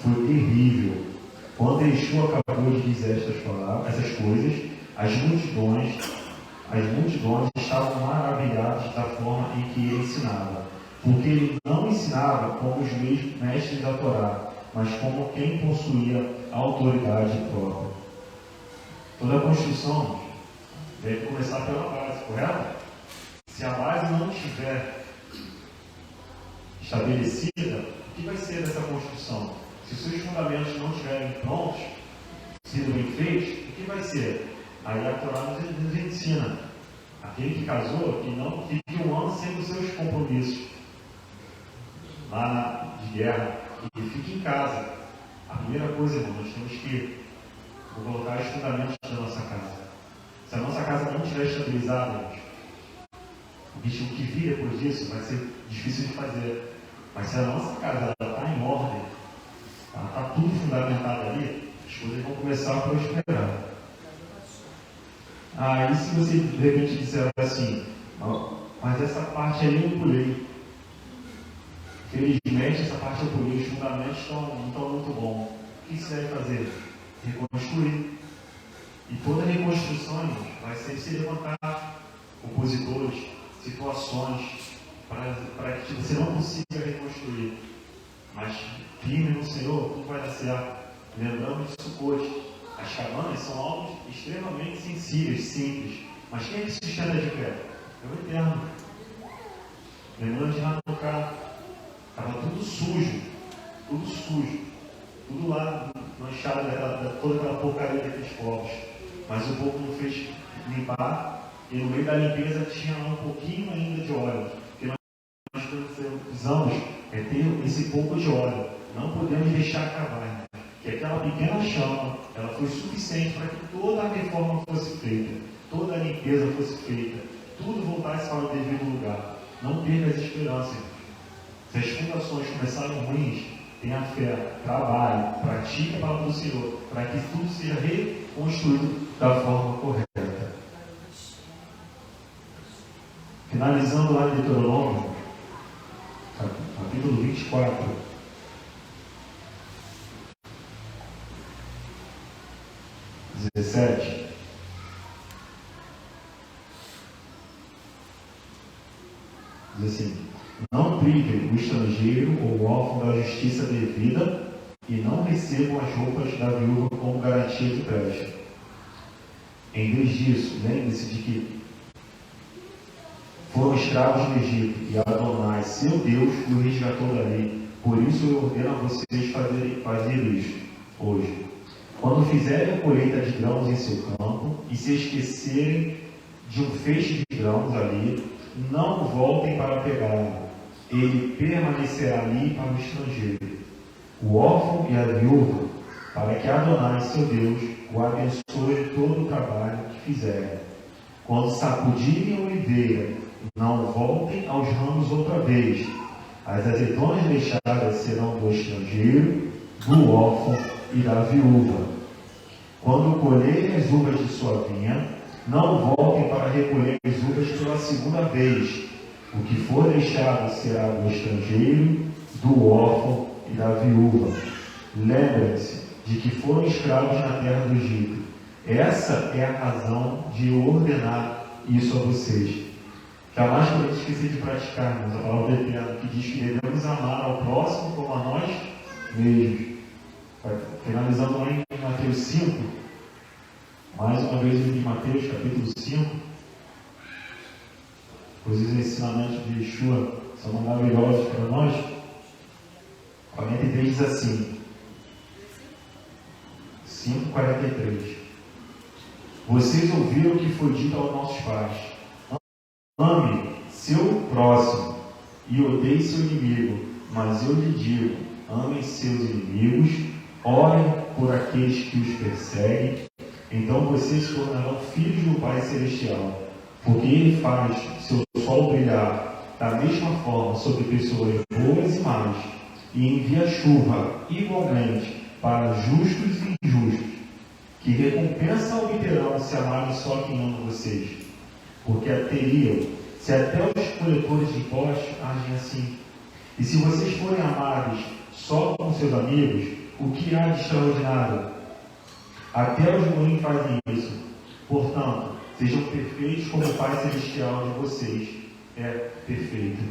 foi terrível. Quando Yeshua acabou de dizer essas coisas, as multidões estavam maravilhadas da forma em que ele ensinava, porque ele não ensinava como os mestres da Torá, mas como quem possuía autoridade própria. Toda construção deve começar pela base, correto? Se a base não estiver estabelecida, o que vai ser dessa construção? Se os seus fundamentos não estiverem prontos, sendo bem feitos, o que vai ser? Aí a Torá nos ensina. Aquele que casou, que não fique um ano sem os seus compromissos lá de guerra, e fique em casa. A primeira coisa, irmão, nós temos que colocar os fundamentos da nossa casa. Se a nossa casa não estiver estabilizada, irmãos, o que vir depois disso vai ser difícil de fazer. Mas se a nossa casa está em ordem, ela está tudo fundamentado ali, as coisas vão começar a prosperar. E se você de repente disser assim, mas essa parte aí eu pulei. Felizmente essa parte eu pulei, os fundamentos não estão muito bons. O que você deve fazer? Reconstruir. E toda reconstrução, irmãos, vai ser se levantar opositores, situações, para que você não consiga reconstruir. Mas firme no Senhor, tudo vai dar certo. Lembrando de Sucote, as cabanas são algo extremamente sensíveis, simples. Mas quem é que sustenta de pé? É o Eterno. Lembrando de Hanukkah, estava tudo sujo, tudo lá manchado, toda aquela porcaria daqueles povos. Mas o povo não fez limpar, e no meio da limpeza tinha um pouquinho ainda de óleo. Porque nós precisamos ter esse pouco de óleo. Não podemos deixar acabar. Que aquela pequena chama, ela foi suficiente para que toda a reforma fosse feita, toda a limpeza fosse feita, tudo voltasse para o devido lugar. Não perca as esperanças. Se as fundações começarem ruins, tenha fé, trabalhe, pratique a palavra do Senhor, para que tudo seja reconstruído da forma correta. Finalizando lá em Deuteronômio, capítulo 24. Diz assim: não privem o estrangeiro ou o órfão da justiça devida e não recebam as roupas da viúva como garantia de presta. Em vez disso, lembre-se de que foram escravos no Egito e Adonai, seu Deus, o resgatou dali. Por isso eu ordeno a vocês fazer isso hoje. Quando fizerem a colheita de grãos em seu campo e se esquecerem de um feixe de grãos ali, não voltem para pegá-lo. Ele permanecerá ali para o estrangeiro, o órfão e a viúva, para que Adonai, seu Deus, o abençoe em todo o trabalho que fizerem. Quando sacudirem a oliveira, não voltem aos ramos outra vez. As azeitonas deixadas serão do estrangeiro, do órfão e da viúva. Quando colherem as uvas de sua vinha, não voltem para recolher as uvas pela segunda vez. O que for deixado será do estrangeiro, do órfão e da viúva. Lembrem-se de que foram escravos na terra do Egito. Essa é a razão de eu ordenar isso a vocês. Jamais podemos esquecer de praticarmos a palavra do Eterno, que diz que devemos amar ao próximo como a nós mesmos. Finalizando lá em Mateus 5, mais uma vez em Mateus capítulo 5, pois os ensinamentos de Yeshua são maravilhosos para nós. 43 diz assim, 5:43: vocês ouviram o que foi dito aos nossos pais: ame seu próximo e odeie seu inimigo. Mas eu lhe digo, amem seus inimigos, orem por aqueles que os perseguem, então vocês se tornarão filhos do Pai Celestial, porque Ele faz seu sol brilhar da mesma forma sobre pessoas boas e más, e envia chuva igualmente para justos e injustos. Que recompensa obterão se amarem só quem ama vocês? Porque a teriam, se até os coletores de impostos agem assim. E se vocês forem amados só com seus amigos, o que há de extraordinário? Até os ruins fazem isso. Portanto, sejam perfeitos como o Pai Celestial de vocês é perfeito.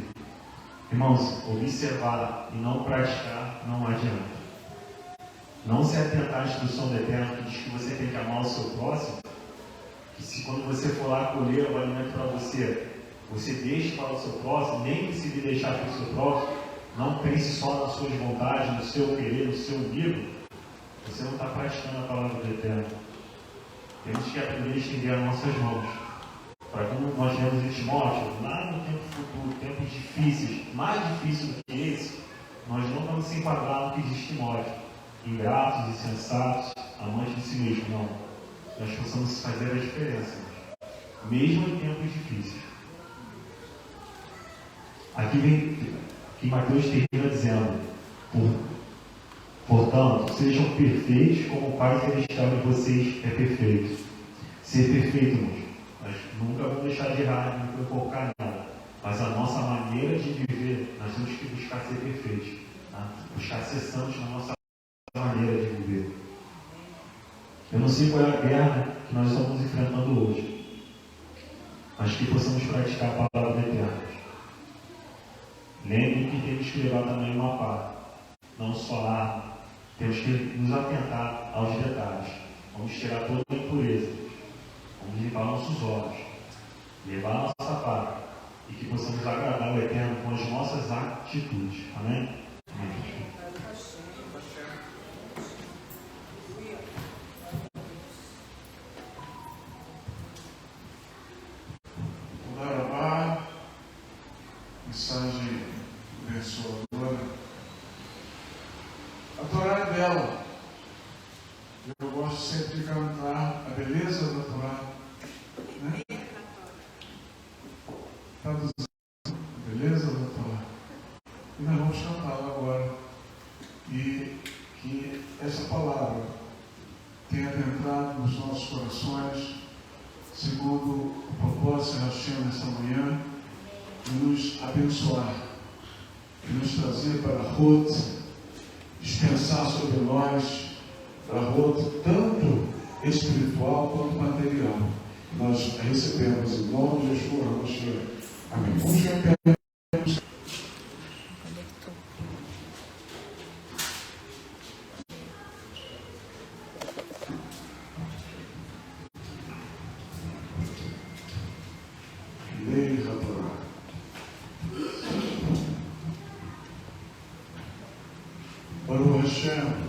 Irmãos, observar e não praticar não adianta. Não se atentar à instrução do Eterno que diz que você tem que amar o seu próximo, que se quando você for lá colher o alimento para você, você deixe para o seu próximo, nem se deixar para o seu próximo, não pense só nas suas vontades, no seu querer, no seu umbigo, você não está praticando a palavra do Eterno. Temos que aprender a estender as nossas mãos. Para como nós vemos em Timóteo, lá no tempo futuro, tempos difíceis, mais difíceis do que esse, nós não vamos se enquadrar no que diz Timóteo. Ingratos, insensatos, amantes de si mesmo, não. Nós possamos fazer a diferença, mesmo em tempos difíceis. Aqui Mateus termina dizendo: portanto, sejam perfeitos como o Pai Celestial de vocês é perfeito. Ser perfeito, irmãos. Nós nunca vamos deixar de errar, nunca enforcar nada. Mas a nossa maneira de viver, nós temos que buscar ser perfeitos. Tá? Buscar ser santos na nossa maneira de viver. Eu não sei qual é a guerra que nós estamos enfrentando hoje, mas que possamos praticar a palavra do Eterno. Lembre que temos que levar também uma pá, não só arma. Temos que nos atentar aos detalhes. Vamos tirar toda a impureza. Vamos limpar nossos olhos, levar a nossa pá, e que possamos agradar o Eterno com as nossas atitudes. Amém? Amém. Mensagem abençoadora. A Torá é bela. Eu gosto sempre de cantar a beleza da Torá. Né? Traduzindo a beleza da Torá. E nós vamos cantá-la agora. E que essa palavra tenha adentrado nos nossos corações, segundo o propósito de Hashem nessa manhã, de nos abençoar, de nos trazer para a Ruth, dispensar sobre nós para a Ruth, tanto espiritual quanto material. Nós recebemos em nome de Yeshua HaMashiach. Amém. Vamos ver. Baruch Hashem.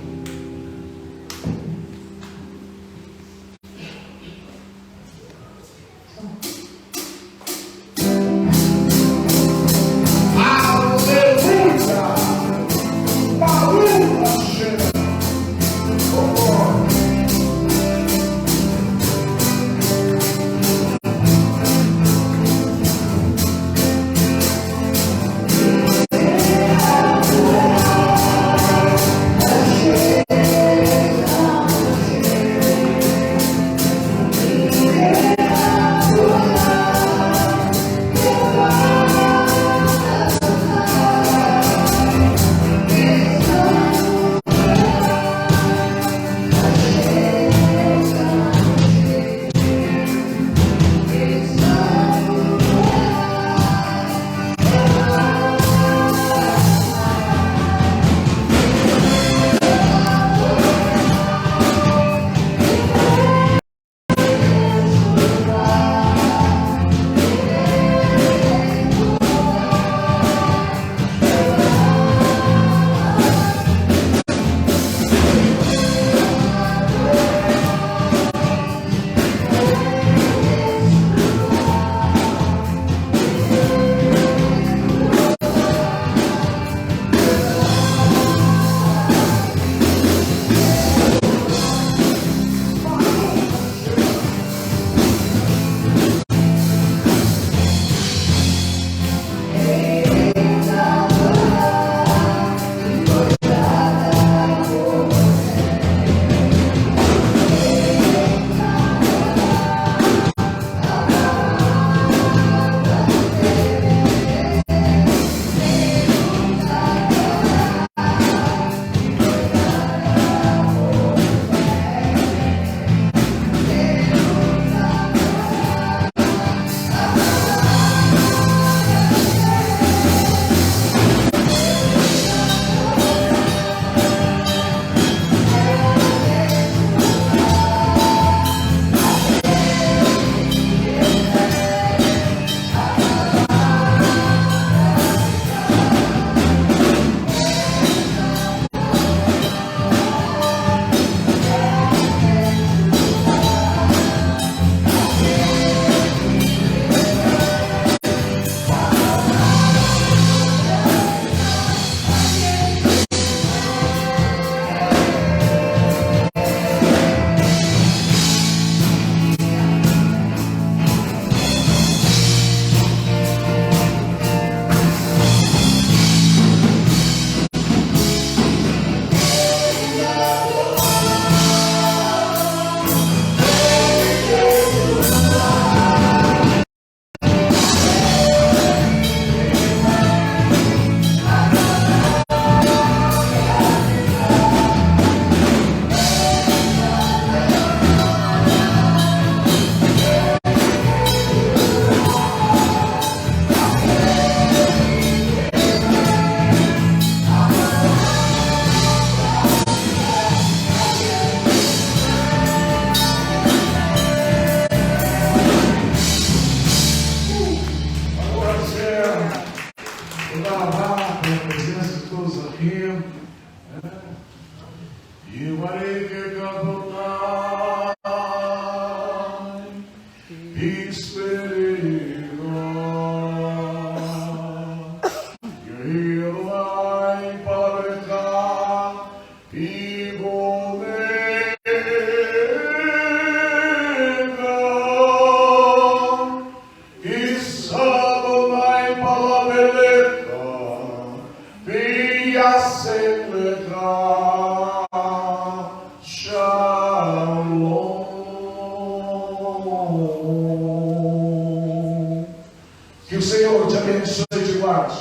Que o Senhor te abençoe e te guarde.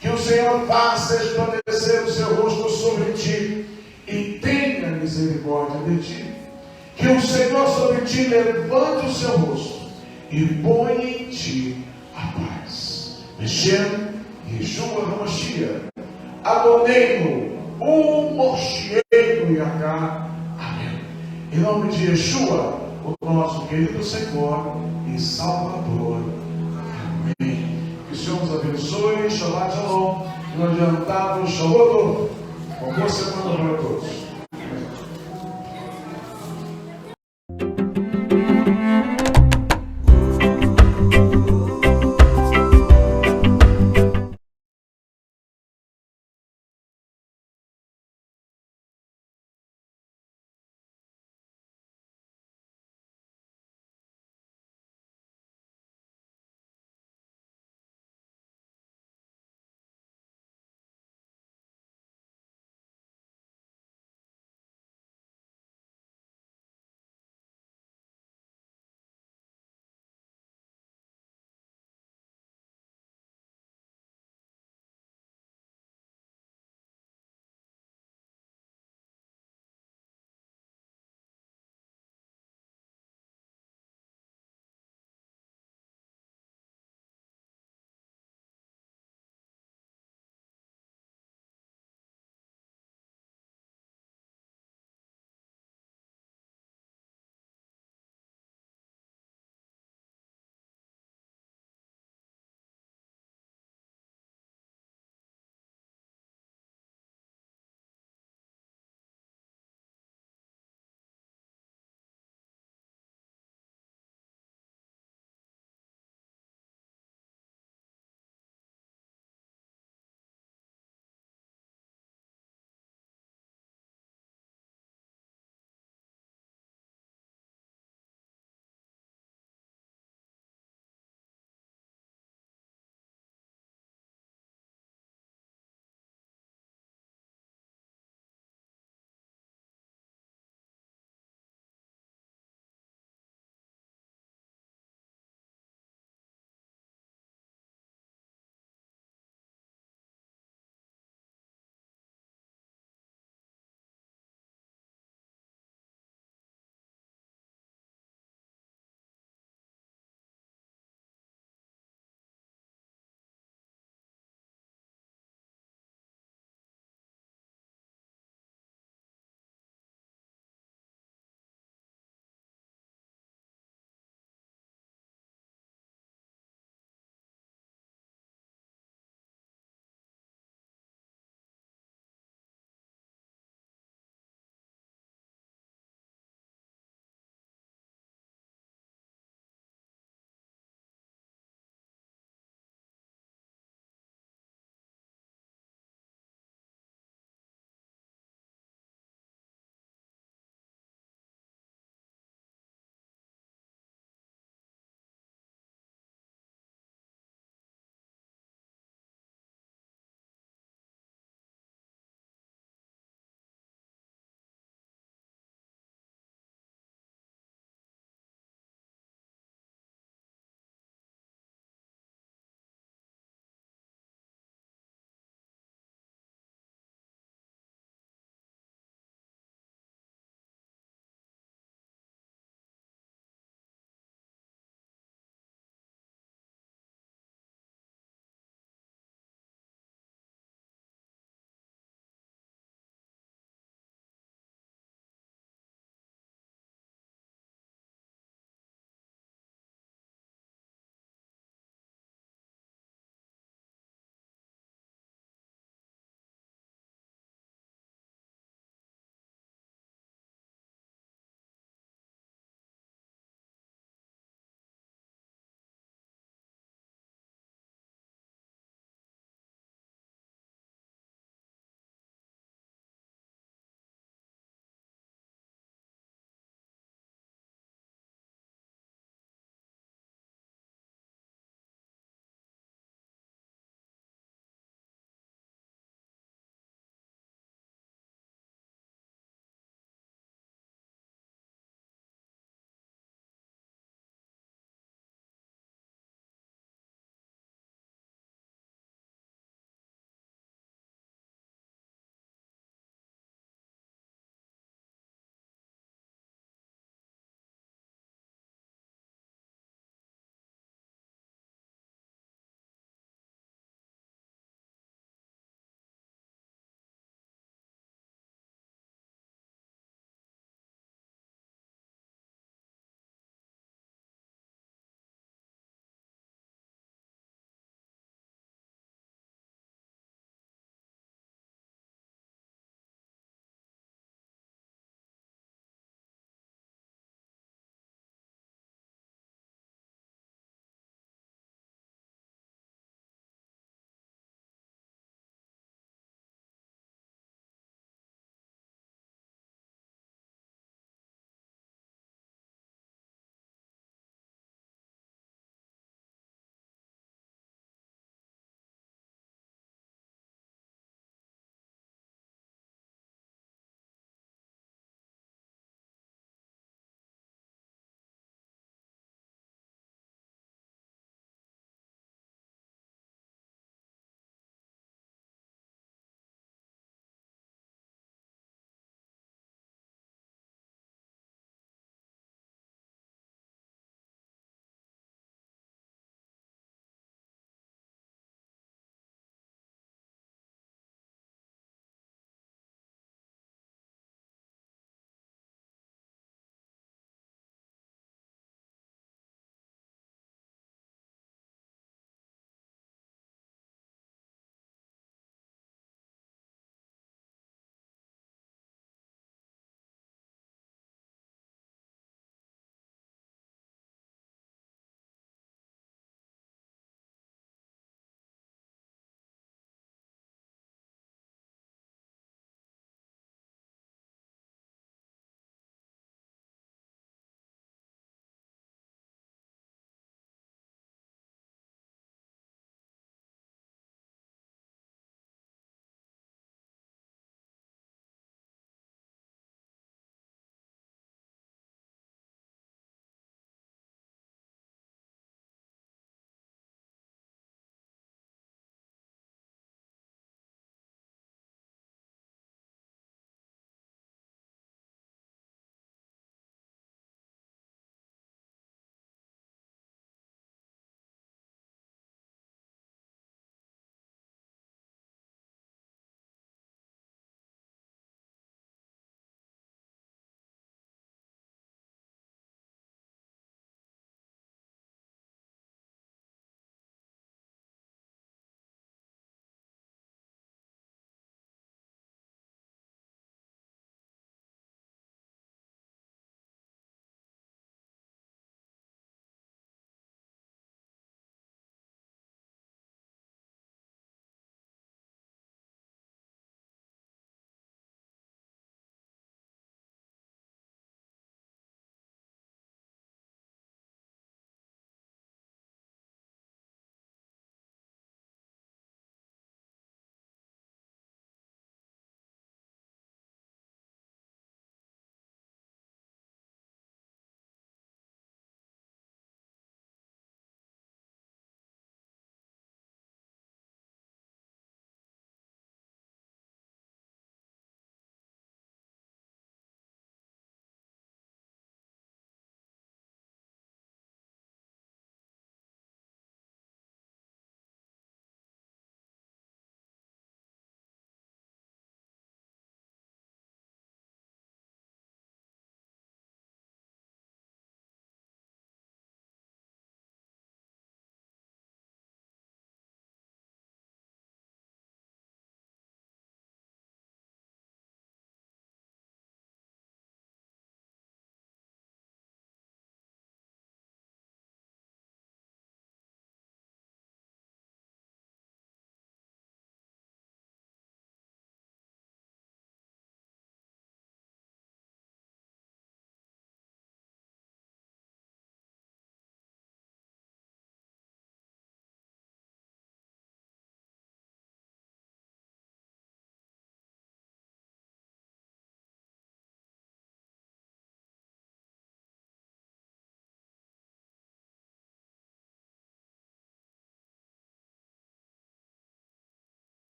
Que o Senhor faça resplandecer o seu rosto sobre ti e tenha misericórdia de ti. Que o Senhor sobre ti levante o seu rosto e ponha em ti a paz. Mexendo, Yeshua HaMashiach, Adonai-no, o Moshiach Yahá. Amém. Em nome de Yeshua, o nosso querido Senhor e Salvador. Amém. Que o Senhor nos abençoe. Shabbat Shalom. E no adiantado, Shalom. Uma boa semana para todos.